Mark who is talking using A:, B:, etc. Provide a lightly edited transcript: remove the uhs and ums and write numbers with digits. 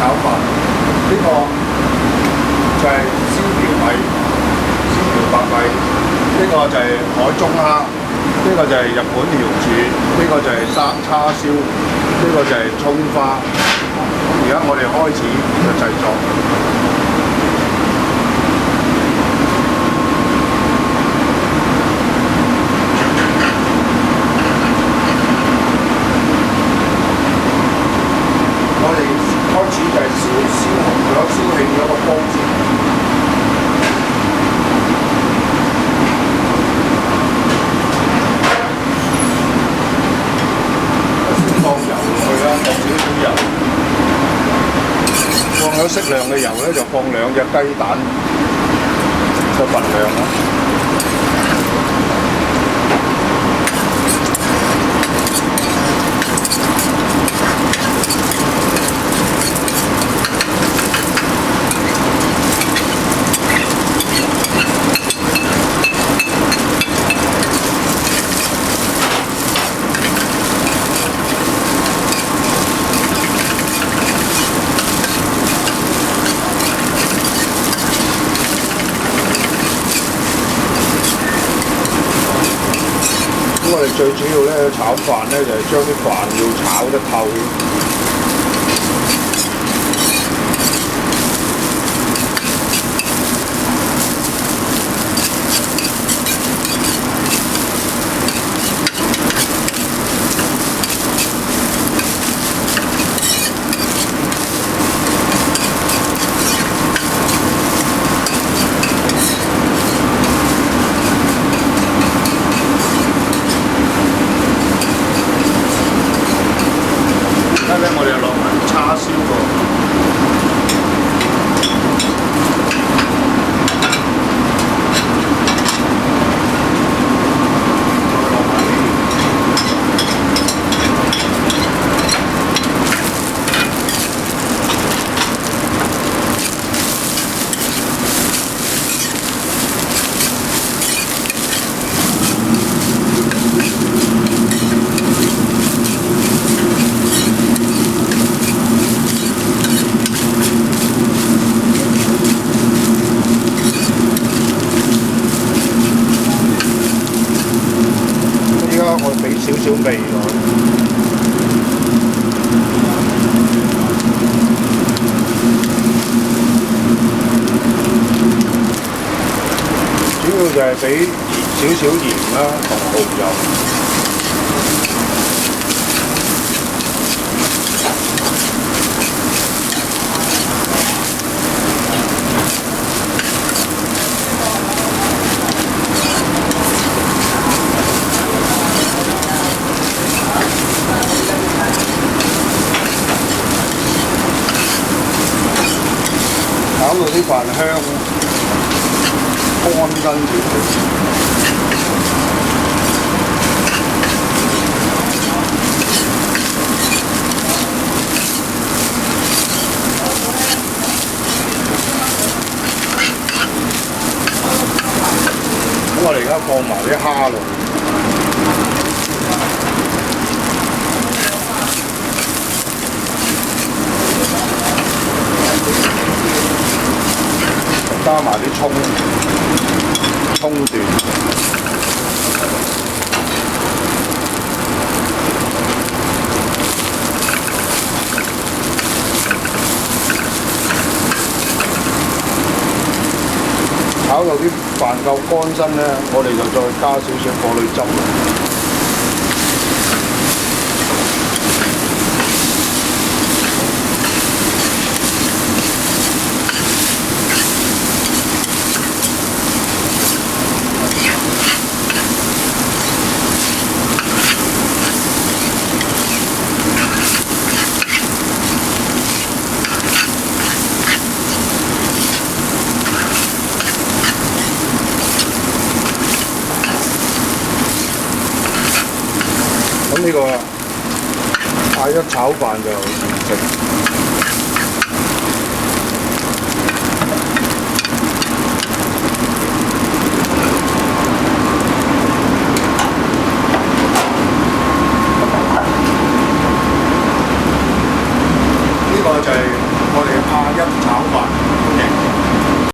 A: 炒飯，呢、個就係燒苗米、燒苗白米，呢、個就係海中蝦，呢、個就係日本瑤柱，呢、個就係叉燒，呢、個就係葱花。咁而家我哋開始呢個製作。我哋開始就係燒紅咗、燒興咗個煲先。先放油落去啦，放少少油。放咗適量嘅油咧，就放2隻雞蛋嘅份量啦。我哋最主要咧炒飯咧就係將啲飯要炒得透。我哋又落埋叉燒喎，再落埋我俾少少味落去，主要就係俾少少鹽啦同蠔油。搞到啲飯香，乾身少少。咁我哋而家放埋啲蝦落去。加埋啲葱段，炒到啲飯夠乾身咧，我哋就再加少少火腿汁。咁呢個嗌一炒飯就完成。呢個就係我亞一炒飯。